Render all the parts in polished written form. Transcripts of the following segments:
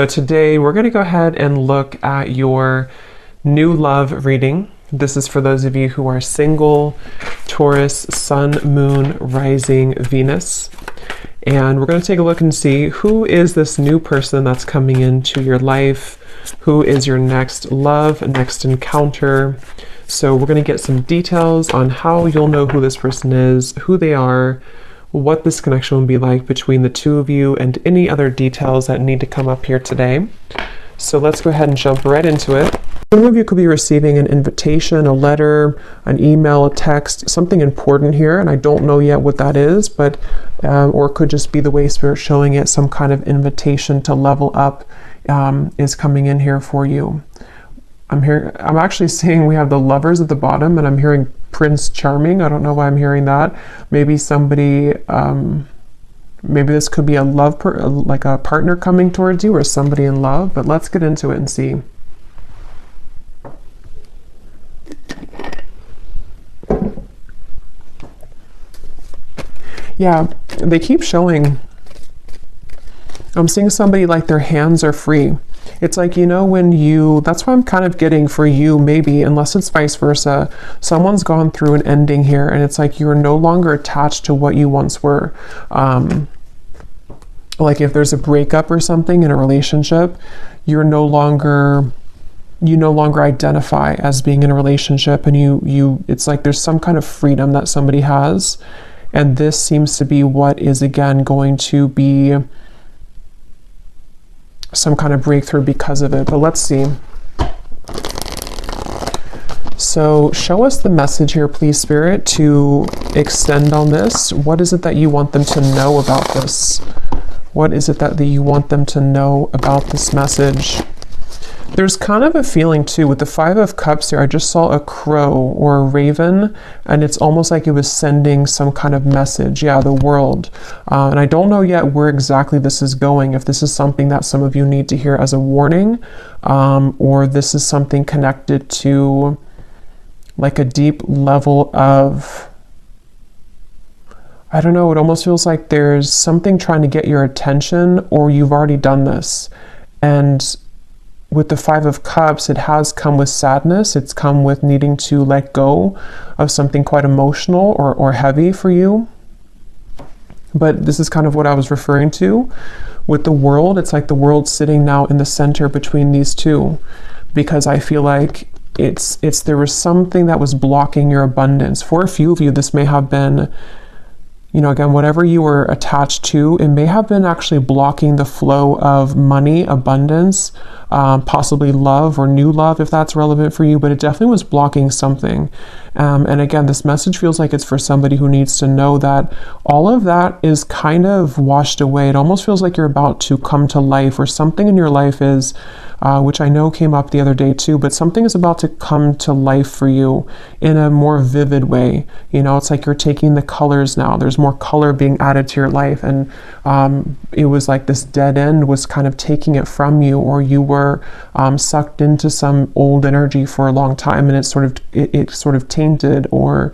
So today we're going to go ahead and look at your new love reading. This is for those of you who are single, Taurus, Sun, Moon, Rising, Venus. And we're going to take a look and see who is this new person that's coming into your life, who is your next love, next encounter. So we're going to get some details on how you'll know who this person is, who they are, what this connection will be like between the two of you, and any other details that need to come up here today. So let's go ahead and jump right into it. Some of you could be receiving an invitation, a letter, an email, a text, something important here, and I don't know yet what that is, but or it could just be the way Spirit's showing it, some kind of invitation to level up is coming in here for you. I'm actually seeing we have the Lovers at the bottom, and I'm hearing Prince Charming. I don't know why I'm hearing that. Maybe somebody, maybe this could be a like a partner coming towards you, or somebody in love, but let's get into it and see. Yeah, they keep showing, I'm seeing somebody like their hands are free. It's like, you know, when you, that's what I'm kind of getting for you, maybe, unless it's vice versa. Someone's gone through an ending here, and it's like you're no longer attached to what you once were. Like if there's a breakup or something in a relationship, you no longer identify as being in a relationship, and it's like there's some kind of freedom that somebody has. And this seems to be what is, again, going to be some kind of breakthrough because of it. But let's see. So show us the message here, please, Spirit, to extend on this. What is it that you want them to know about this? What is it that you want them to know about this message? There's kind of a feeling too with the Five of Cups here. I just saw a crow or a raven, and it's almost like it was sending some kind of message. Yeah, the world. And I don't know yet where exactly this is going, if this is something that some of you need to hear as a warning, or this is something connected to like a deep level of, I don't know, it almost feels like there's something trying to get your attention, or you've already done this. And with the Five of Cups, it has come with sadness. It's come with needing to let go of something quite emotional or heavy for you. But this is kind of what I was referring to. With the world, it's like the world's sitting now in the center between these two, because I feel like there was something that was blocking your abundance. For a few of you, this may have been, you know, again, whatever you were attached to, it may have been actually blocking the flow of money, abundance, possibly love or new love, if that's relevant for you, but it definitely was blocking something. And again, this message feels like it's for somebody who needs to know that all of that is kind of washed away. It almost feels like you're about to come to life, or something in your life is, which I know came up the other day too, but something is about to come to life for you in a more vivid way. You know, it's like you're taking the colors now. There's more color being added to your life, and it was like this dead end was kind of taking it from you, or you were sucked into some old energy for a long time, and it sort of tainted or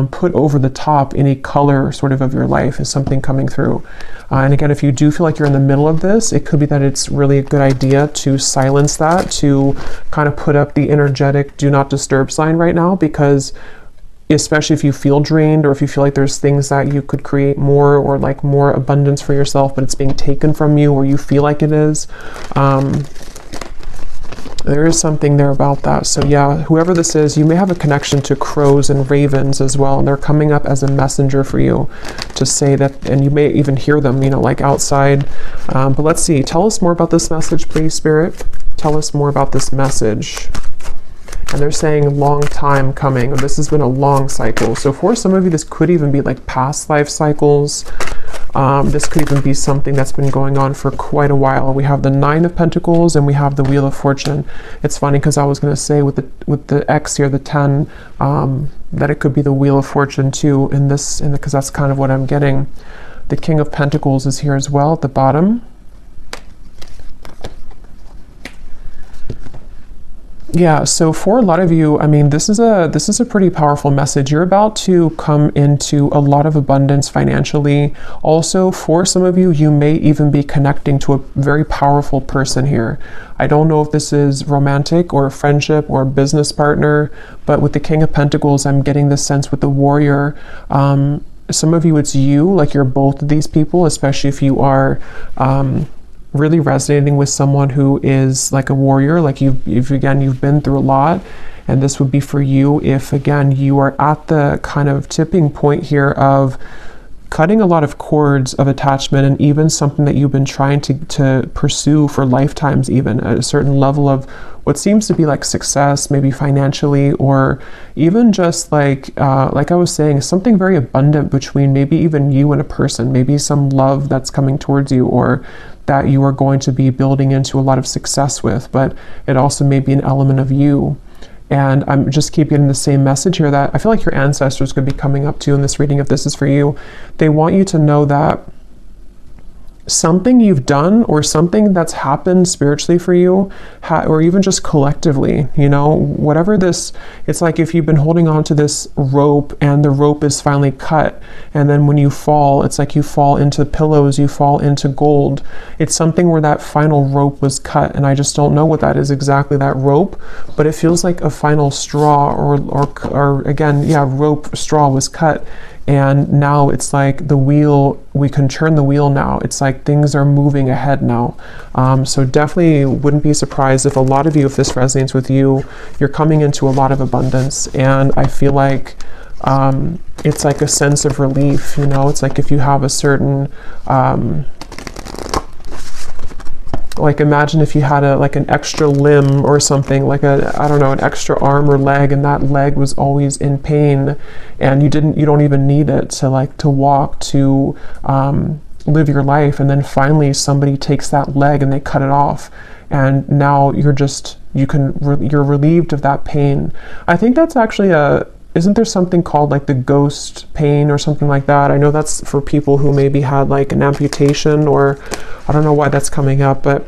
put over the top any color sort of your life is something coming through. And again, if you do feel like you're in the middle of this, it could be that it's really a good idea to silence that, to kind of put up the energetic do not disturb sign right now, because especially if you feel drained, or if you feel like there's things that you could create more, or like more abundance for yourself, but it's being taken from you, or you feel like it is, there is something there about that. So yeah, whoever this is, you may have a connection to crows and ravens as well, and they're coming up as a messenger for you to say that, and you may even hear them, you know, like outside. But let's see, tell us more about this message, please, Spirit. Tell us more about this message. And they're saying long time coming, or this has been a long cycle. So for some of you, this could even be like past life cycles. This could even be something that's been going on for quite a while. We have the Nine of Pentacles, and we have the Wheel of Fortune. It's funny because I was going to say with the X here, the 10, that it could be the Wheel of Fortune too, because that's kind of what I'm getting. The King of Pentacles is here as well at the bottom. Yeah, so for a lot of you, I mean, this is a pretty powerful message. You're about to come into a lot of abundance financially. Also, for some of you, you may even be connecting to a very powerful person here. I don't know if this is romantic or a friendship or a business partner, but with the King of Pentacles, I'm getting this sense with the Warrior. Some of you, it's you, like you're both of these people, especially if you are really resonating with someone who is like a warrior, like you've been through a lot, and this would be for you if, again, you are at the kind of tipping point here of cutting a lot of cords of attachment, and even something that you've been trying to pursue for lifetimes, even at a certain level of what seems to be like success, maybe financially, or even just like I was saying, something very abundant between maybe even you and a person, maybe some love that's coming towards you, or that you are going to be building into a lot of success with, but it also may be an element of you. And I'm just keep getting the same message here that I feel like your ancestors could be coming up to in this reading if this is for you. They want you to know that something you've done or something that's happened spiritually for you, or even just collectively, you know, whatever this, it's like if you've been holding on to this rope and the rope is finally cut, and then when you fall, it's like you fall into pillows, you fall into gold. It's something where that final rope was cut, and I just don't know what that is exactly, that rope, but it feels like a final straw, or again, yeah, rope straw was cut. And now it's like the wheel, we can turn the wheel now. It's like things are moving ahead now. So definitely wouldn't be surprised if a lot of you, if this resonates with you, you're coming into a lot of abundance. And I feel like it's like a sense of relief, you know, it's like if you have a certain, like imagine if you had like an extra limb or something, like I don't know, an extra arm or leg, and that leg was always in pain, and you don't even need it to walk, to live your life, and then finally somebody takes that leg and they cut it off, and now you're relieved of that pain. I think that's actually isn't there something called like the ghost pain or something like that? I know that's for people who maybe had like an amputation, or I don't know why that's coming up, but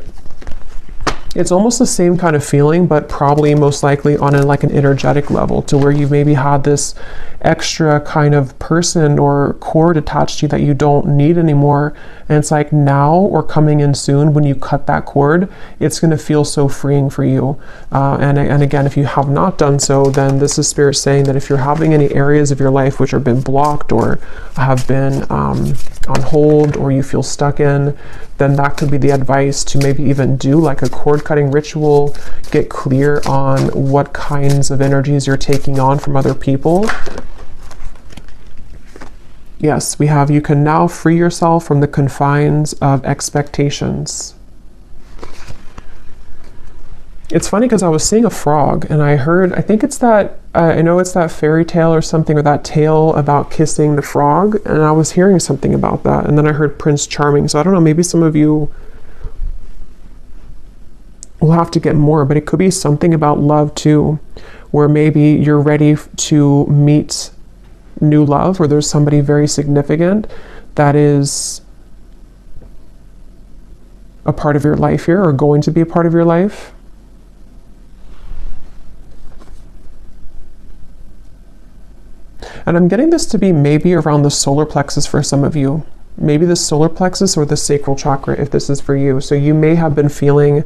it's almost the same kind of feeling, but probably most likely on like an energetic level, to where you've maybe had this extra kind of person or cord attached to you that you don't need anymore. And it's like now, or coming in soon, when you cut that cord, it's going to feel so freeing for you. And again, if you have not done so, then this is Spirit saying that if you're having any areas of your life which have been blocked or have been on hold, or you feel stuck in, then that could be the advice to maybe even do like a cord cutting ritual, get clear on what kinds of energies you're taking on from other people. Yes, we have, you can now free yourself from the confines of expectations. It's funny because I was seeing a frog, and I think it's that, I know it's that fairy tale or something, or that tale about kissing the frog, and I was hearing something about that, and then I heard Prince Charming, so I don't know, maybe some of you will have to get more, but it could be something about love too, where maybe you're ready to meet new love, or there's somebody very significant that is a part of your life here, or going to be a part of your life. And I'm getting this to be maybe around the solar plexus for some of you. Maybe the solar plexus or the sacral chakra, if this is for you. So you may have been feeling,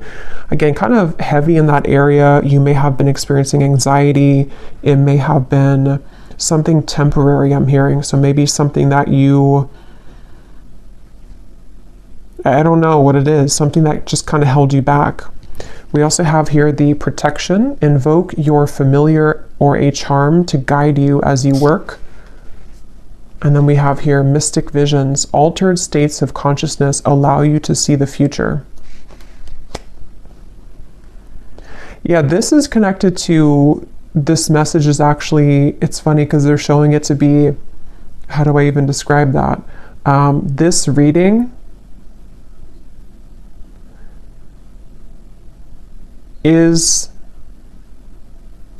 again, kind of heavy in that area. You may have been experiencing anxiety. It may have been something temporary, I'm hearing. So maybe something that I don't know what it is, something that just kind of held you back. We also have here the protection. Invoke your familiar or a charm to guide you as you work. And then we have here mystic visions. Altered states of consciousness allow you to see the future. Yeah, this is connected to, this message is actually, it's funny because they're showing it to be, how do I even describe that? This reading is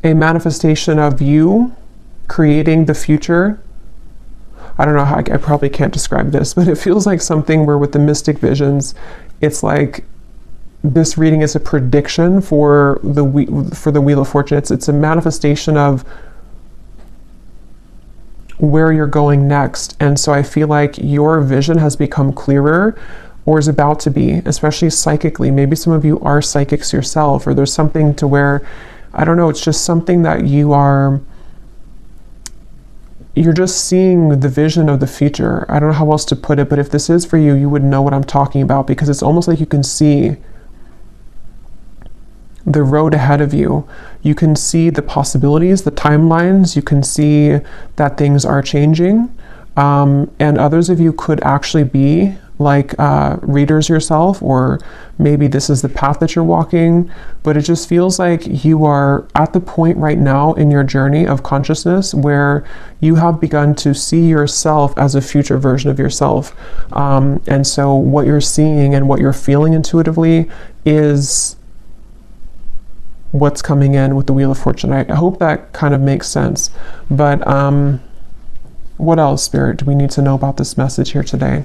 a manifestation of you creating the future. I don't know how, I probably can't describe this, but it feels like something where with the mystic visions, it's like this reading is a prediction for the Wheel of Fortune. It's a manifestation of where you're going next. And so I feel like your vision has become clearer, or is about to be, especially psychically. Maybe some of you are psychics yourself, or there's something to where, I don't know, it's just something that you're just seeing the vision of the future. I don't know how else to put it, but if this is for you, you would know what I'm talking about, because it's almost like you can see the road ahead of you. You can see the possibilities, the timelines. You can see that things are changing. And others of you could actually be like readers yourself, or maybe this is the path that you're walking, but it just feels like you are at the point right now in your journey of consciousness where you have begun to see yourself as a future version of yourself. And so what you're seeing and what you're feeling intuitively is what's coming in with the Wheel of Fortune. I hope that kind of makes sense. But what else, Spirit, do we need to know about this message here today?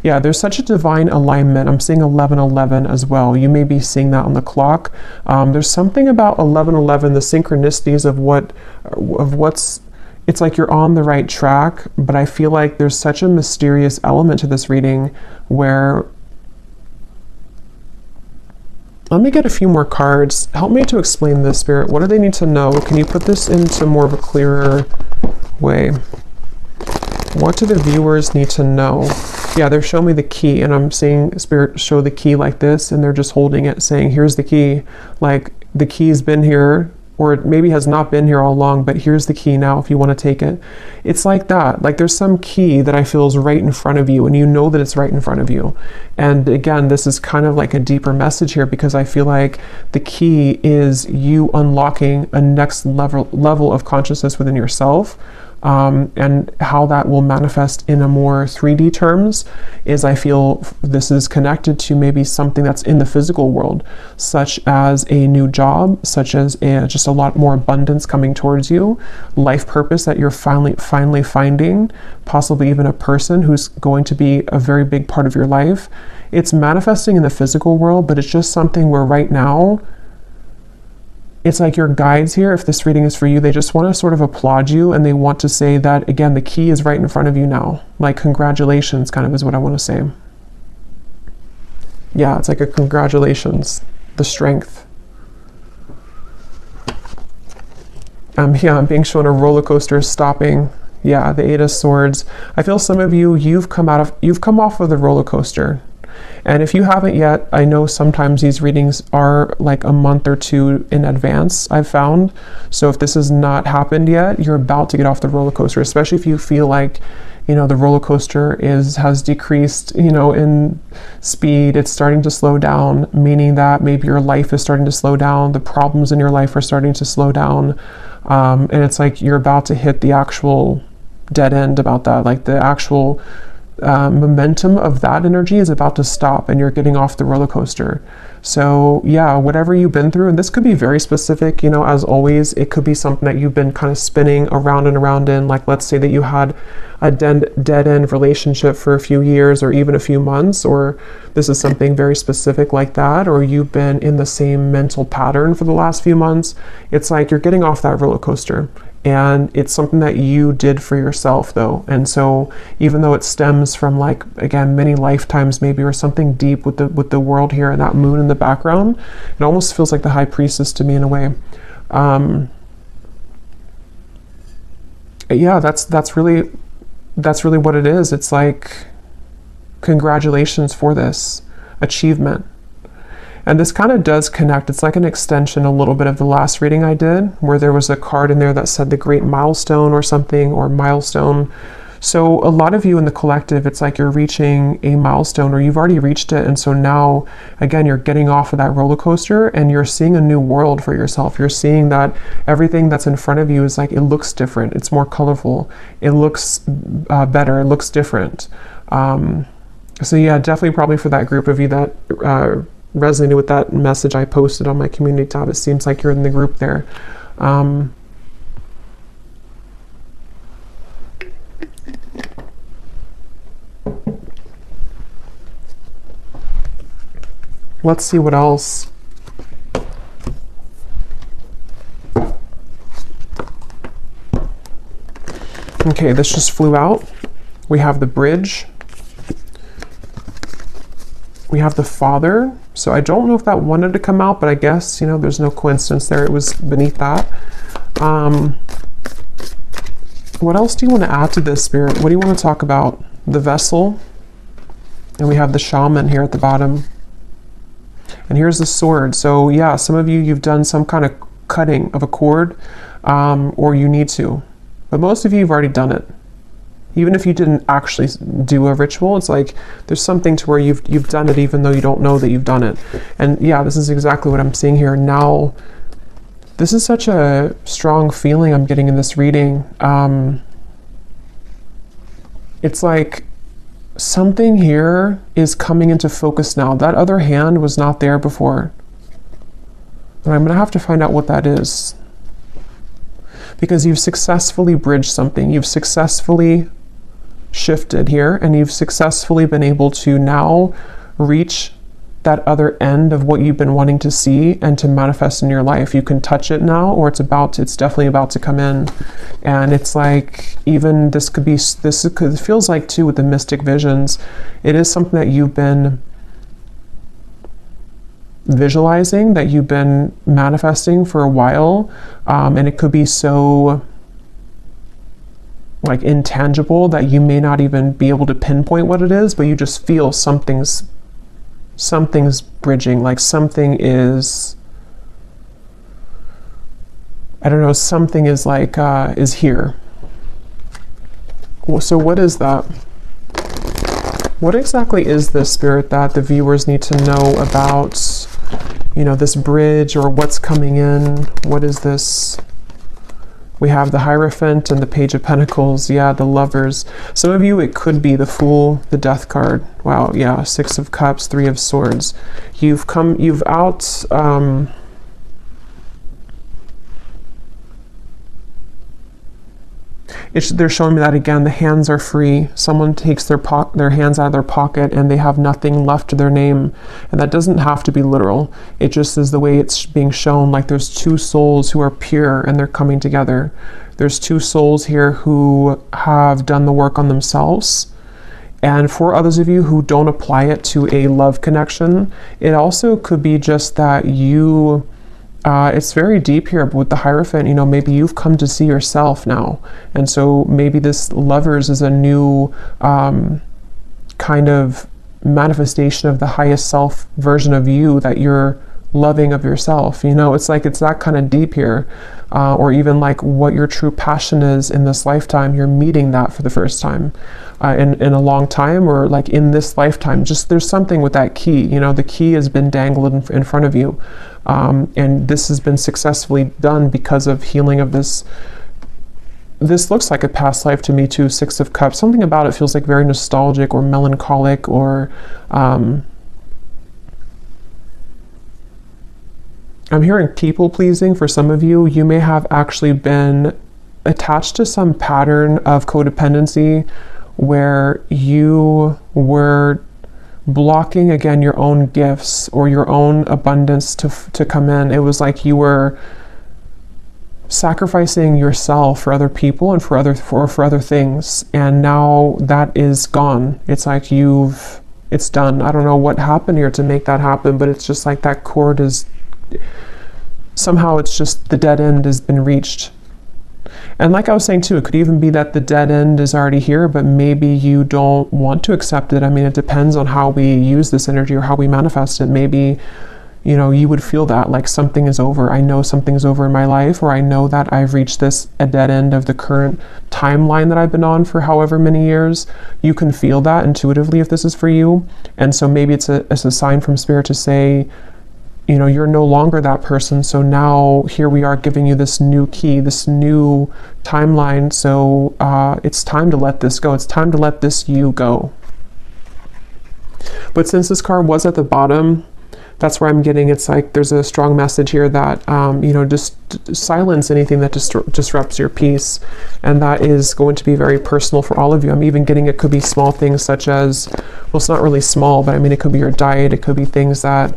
Yeah, there's such a divine alignment. I'm seeing 1111 as well. You may be seeing that on the clock. There's something about 1111, the synchronicities of what's, it's like you're on the right track, but I feel like there's such a mysterious element to this reading where, let me get a few more cards. Help me to explain this, Spirit. What do they need to know? Can you put this into more of a clearer way? What do the viewers need to know? Yeah, they're showing me the key, and I'm seeing Spirit show the key like this, and they're just holding it saying, here's the key. Like the key's been here, or it maybe has not been here all along, but here's the key now if you want to take it. It's like that. Like there's some key that I feel is right in front of you, and you know that it's right in front of you. And again, this is kind of like a deeper message here, because I feel like the key is you unlocking a next level of consciousness within yourself. And how that will manifest in a more 3D terms is, I feel this is connected to maybe something that's in the physical world, such as a new job, such as just a lot more abundance coming towards you, life purpose that you're finally finding, possibly even a person who's going to be a very big part of your life. It's manifesting in the physical world, but it's just something where right now, it's like your guides here, if this reading is for you, they just want to sort of applaud you, and they want to say that, again, the key is right in front of you now. Like, congratulations, kind of is what I want to say. Yeah, it's like a congratulations, the strength. Yeah, I'm being shown a roller coaster stopping. Yeah, the Eight of Swords. I feel some of you, you've come off of the roller coaster. And if you haven't yet, I know sometimes these readings are like a month or two in advance, I've found. So if this has not happened yet, you're about to get off the roller coaster, especially if you feel like, you know, the roller coaster has decreased, you know, in speed. It's starting to slow down, meaning that maybe your life is starting to slow down. The problems in your life are starting to slow down. And it's like you're about to hit the actual dead end about that, like the actual momentum of that energy is about to stop, and you're getting off the roller coaster. So yeah, whatever you've been through, and this could be very specific, you know, as always, it could be something that you've been kind of spinning around and around in. Like, let's say that you had a dead end relationship for a few years or even a few months, or this is something very specific like that, or you've been in the same mental pattern for the last few months. It's like you're getting off that roller coaster. And it's something that you did for yourself, though. And so even though it stems from, like, again, many lifetimes maybe, or something deep with the world here and that moon in the background, it almost feels like the High Priestess to me in a way. Yeah, that's really what it is. It's like, congratulations for this achievement. And this kind of does connect. It's like an extension a little bit of the last reading I did, where there was a card in there that said the great milestone or something, or milestone. So a lot of you in the collective, it's like you're reaching a milestone, or you've already reached it. And so now, again, you're getting off of that roller coaster, and you're seeing a new world for yourself. You're seeing that everything that's in front of you is like, it looks different. It's more colorful. It looks better. It looks different. So yeah, definitely probably for that group of you that resonated with that message I posted on my community tab. It seems like you're in the group there. Let's see what else. Okay, this just flew out. We have the bridge. We have the Father. So I don't know if that wanted to come out, but I guess, you know, there's no coincidence there. It was beneath that. What else do you want to add to this, Spirit? What do you want to talk about? The vessel. And we have the shaman here at the bottom. And here's the sword. So yeah, some of you, you've done some kind of cutting of a cord, or you need to. But most of you have already done it. Even if you didn't actually do a ritual, it's like there's something to where you've done it even though you don't know that you've done it. And yeah, this is exactly what I'm seeing here. Now, this is such a strong feeling I'm getting in this reading. It's like something here is coming into focus now. That other hand was not there before. And I'm going to have to find out what that is. Because you've successfully bridged something. You've successfully shifted here, and you've successfully been able to now reach that other end of what you've been wanting to see and to manifest in your life. You can touch it now, or it's definitely about to come in. And it's like, even it feels like too with the mystic visions, it is something that you've been visualizing, that you've been manifesting for a while, and it could be so like intangible that you may not even be able to pinpoint what it is, but you just feel something's bridging, like something is, I don't know, something is like is here. So what is that? What exactly is this, Spirit, that the viewers need to know about, you know, this bridge, or what's coming in? What is this? We have the Hierophant and the Page of Pentacles. Yeah, the Lovers. Some of you, it could be the Fool, the Death card. Wow, yeah, Six of Cups, Three of Swords. You've out... they're showing me that again. The hands are free. Someone takes their hands out of their pocket and they have nothing left to their name. And that doesn't have to be literal. It just is the way it's being shown. Like there's two souls who are pure and they're coming together. There's two souls here who have done the work on themselves. And for others of you who don't apply it to a love connection, it also could be just that you... it's very deep here, but with the Hierophant, you know, maybe you've come to see yourself now. And so maybe this Lovers is a new kind of manifestation of the highest self version of you that you're loving of yourself. You know, it's like, it's that kind of deep here. Or even like what your true passion is in this lifetime, you're meeting that for the first time in a long time, or like in this lifetime. Just there's something with that key, you know, the key has been dangled in front of you. And this has been successfully done because of healing of this. This looks like a past life to me too, Six of Cups. Something about it feels like very nostalgic or melancholic, or I'm hearing people pleasing for some of you. You may have actually been attached to some pattern of codependency where you were blocking, again, your own gifts or your own abundance to come in. It was like you were sacrificing yourself for other people and for other things, and now that is gone. It's like it's done. I don't know what happened here to make that happen, but it's just like that cord is somehow, it's just the dead end has been reached. And like I was saying too, it could even be that the dead end is already here, but maybe you don't want to accept it. I mean, it depends on how we use this energy or how we manifest it. Maybe, you know, you would feel that like something is over. I know something's over in my life, or I know that I've reached a dead end of the current timeline that I've been on for however many years. You can feel that intuitively if this is for you. And so maybe it's a sign from Spirit to say, you know, you're no longer that person. So now here we are giving you this new key, this new timeline. So it's time to let this go. It's time to let this you go. But since this card was at the bottom, That's where I'm getting, it's like there's a strong message here that, you know, just silence anything that disrupts your peace. And that is going to be very personal for all of you. I'm even getting it could be small things such as, well, it's not really small, but I mean, it could be your diet. It could be things that,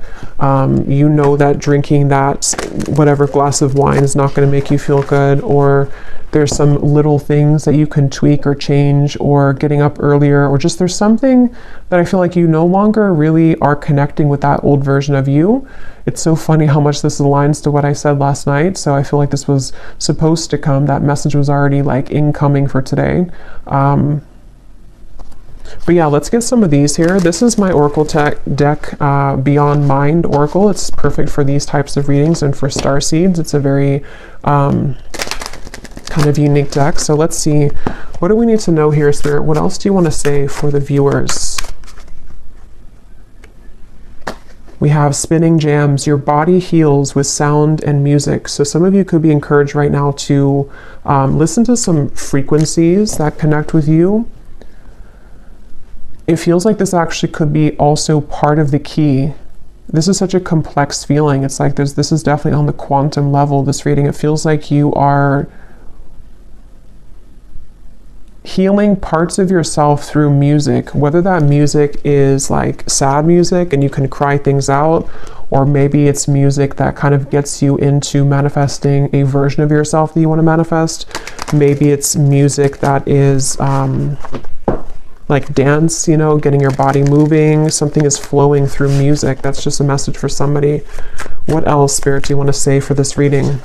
you know, that drinking that whatever glass of wine is not going to make you feel good, or there's some little things that you can tweak or change, or getting up earlier, or just there's something that I feel like you no longer really are connecting with that old version of you. It's so funny how much this aligns to what I said last night. So I feel like this was supposed to come. That message was already like incoming for today. But yeah, let's get some of these here. This is my Oracle deck, Beyond Mind Oracle. It's perfect for these types of readings and for star seeds. It's a very kind of unique deck. So let's see, what do we need to know here, Spirit? What else do you want to say for the viewers? We have spinning jams. Your body heals with sound and music. So some of you could be encouraged right now to listen to some frequencies that connect with you. It feels like this actually could be also part of the key. This is such a complex feeling. It's like this is definitely on the quantum level, this reading. It feels like you are healing parts of yourself through music, whether that music is like sad music and you can cry things out, or maybe it's music that kind of gets you into manifesting a version of yourself that you want to manifest. Maybe it's music that is like dance, you know, getting your body moving. Something is flowing through music. That's just a message for somebody. What else, Spirit, do you want to say for this reading?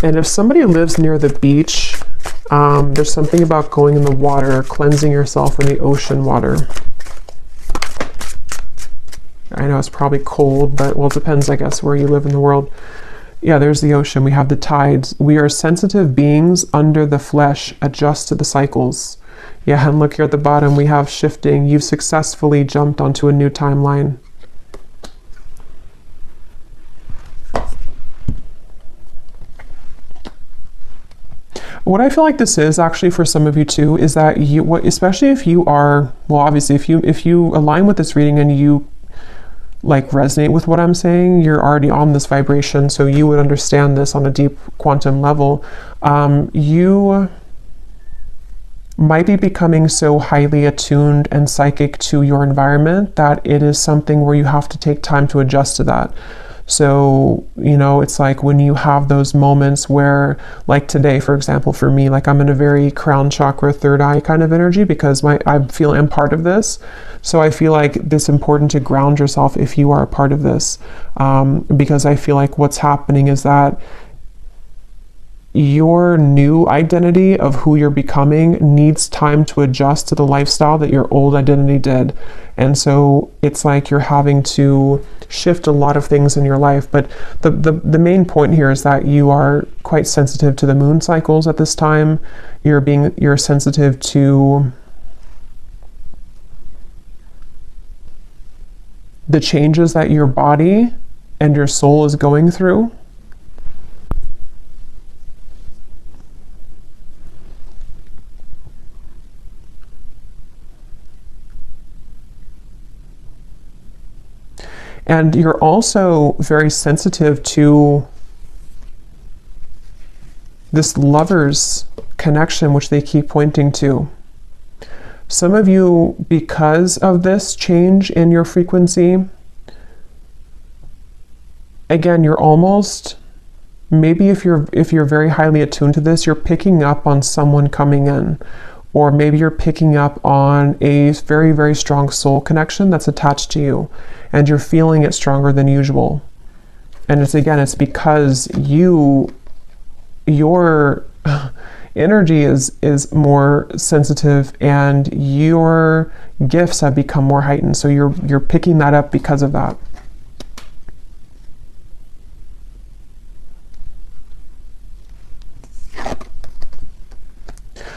And if somebody lives near the beach, there's something about going in the water, cleansing yourself in the ocean water. I know it's probably cold, but well, it depends, I guess, where you live in the world. Yeah, there's the ocean. We have the tides. We are sensitive beings under the flesh, adjust to the cycles. Yeah, and look here at the bottom, we have shifting. You've successfully jumped onto a new timeline. What I feel like this is actually for some of you too, is that you, especially if you are, well, obviously if you align with this reading and you like resonate with what I'm saying, you're already on this vibration, so you would understand this on a deep quantum level. You might be becoming so highly attuned and psychic to your environment that it is something where you have to take time to adjust to that. So, you know, it's like when you have those moments where, like today, for example, for me, like I'm in a very crown chakra, third eye kind of energy because I feel I'm part of this. So I feel like it's important to ground yourself if you are a part of this, because I feel like what's happening is that your new identity of who you're becoming needs time to adjust to the lifestyle that your old identity did. And so it's like you're having to shift a lot of things in your life. But the main point here is that you are quite sensitive to the moon cycles at this time. You're sensitive to the changes that your body and your soul is going through. And you're also very sensitive to this lover's connection, which they keep pointing to. Some of you, because of this change in your frequency, again, you're almost, maybe if you're very highly attuned to this, you're picking up on someone coming in. Or maybe you're picking up on a very, very strong soul connection that's attached to you, and you're feeling it stronger than usual. And it's because your energy is more sensitive and your gifts have become more heightened. So you're picking that up because of that.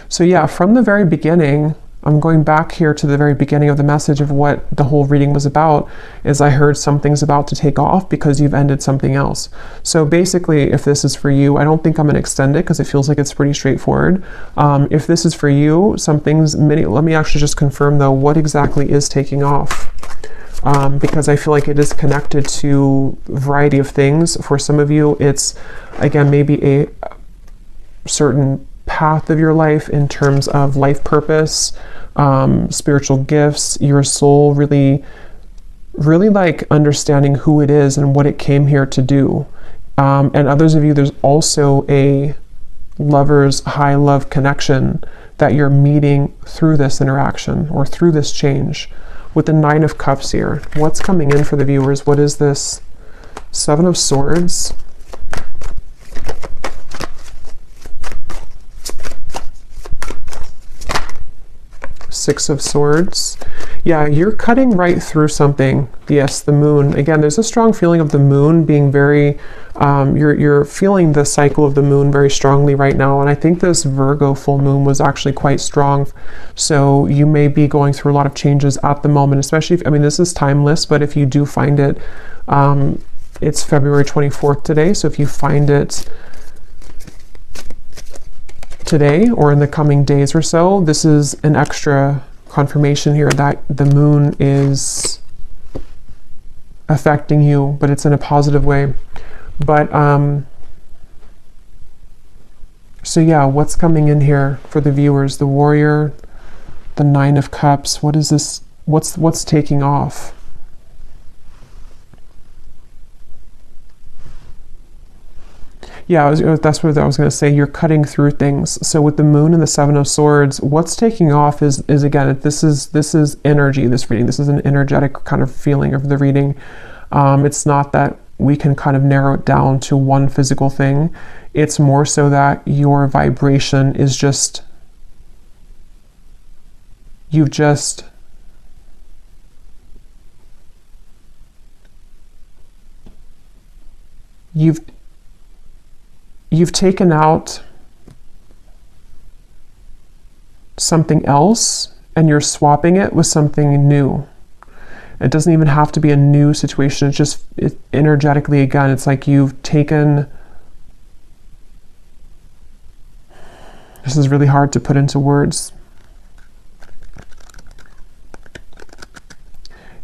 So yeah, from the very beginning, I'm going back here to the very beginning of the message of what the whole reading was about, is I heard something's about to take off because you've ended something else. So basically, if this is for you, I don't think I'm going to extend it because it feels like it's pretty straightforward. If this is for you, let me actually just confirm though, what exactly is taking off? Because I feel like it is connected to a variety of things. For some of you, it's, again, maybe a certain path of your life in terms of life purpose, spiritual gifts, your soul really like understanding who it is and what it came here to do. And others of you, there's also a lover's high love connection that you're meeting through this interaction or through this change. With the 9 of Cups here, what's coming in for the viewers? What is this? 7 of Swords. Six of Swords. Yeah, you're cutting right through something. Yes, the moon. Again, there's a strong feeling of the moon being very, you're feeling the cycle of the moon very strongly right now. And I think this Virgo full moon was actually quite strong. So you may be going through a lot of changes at the moment, especially if, I mean, this is timeless, but if you do find it, it's February 24th today. So if you find it today or in the coming days or so, this is an extra confirmation here that the moon is affecting you, but it's in a positive way. But so yeah, what's coming in here for the viewers? The Warrior, the 9 of Cups. What is this? What's taking off? Yeah, that's what I was going to say. You're cutting through things. So with the moon and the 7 of Swords, what's taking off is again, this is energy, this reading. This is an energetic kind of feeling of the reading. It's not that we can kind of narrow it down to one physical thing. It's more so that your vibration is just, you've taken out something else and you're swapping it with something new. It doesn't even have to be a new situation. It's just energetically, again, it's like you've taken, this is really hard to put into words.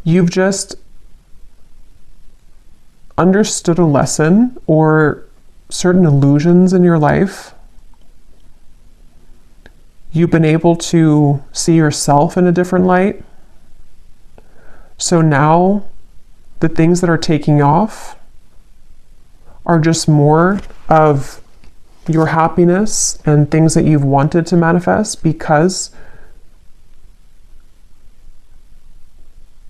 You've just understood a lesson or certain illusions in your life. You've been able to see yourself in a different light. So now the things that are taking off are just more of your happiness and things that you've wanted to manifest, because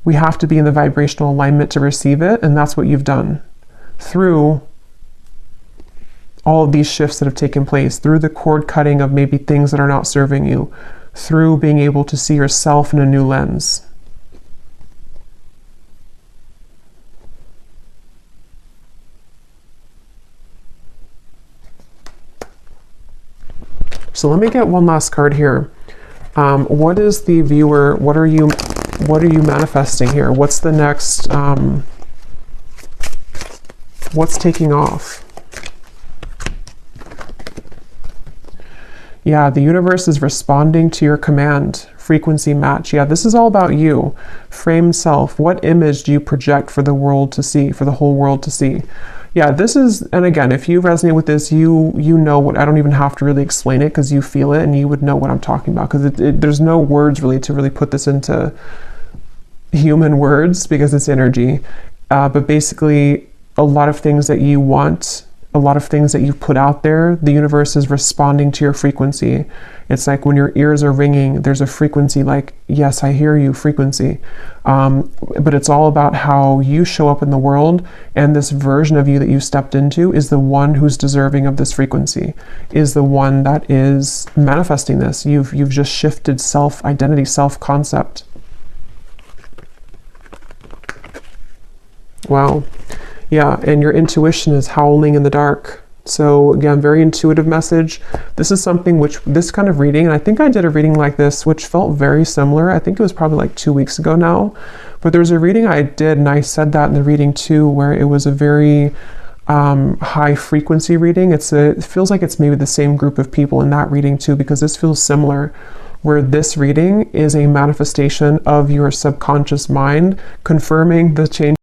we have to be in the vibrational alignment to receive it. And that's what you've done through all of these shifts that have taken place, through the cord cutting of maybe things that are not serving you, through being able to see yourself in a new lens. So let me get one last card here. What is the viewer, what are you manifesting here? What's the next, what's taking off? Yeah, the universe is responding to your command. Frequency match. Yeah, this is all about you. Framed self. What image do you project for the world to see, for the whole world to see? Yeah, this is, and again, if you resonate with this, you know what, I don't even have to really explain it because you feel it and you would know what I'm talking about, because there's no words really to really put this into human words because it's energy. But basically, a lot of things that you want, a lot of things that you put out there, the universe is responding to your frequency. It's like when your ears are ringing, there's a frequency like, yes, I hear you frequency. But it's all about how you show up in the world, and this version of you that you stepped into is the one who's deserving of this frequency, is the one that is manifesting this. You've just shifted self-identity, self-concept. Wow. Yeah, and your intuition is howling in the dark. So again, very intuitive message. This is something which, this kind of reading, and I think I did a reading like this, which felt very similar. I think it was probably like 2 weeks ago now, but there's a reading I did, and I said that in the reading too, where it was a very high frequency reading. It feels like it's maybe the same group of people in that reading too, because this feels similar, where this reading is a manifestation of your subconscious mind confirming the change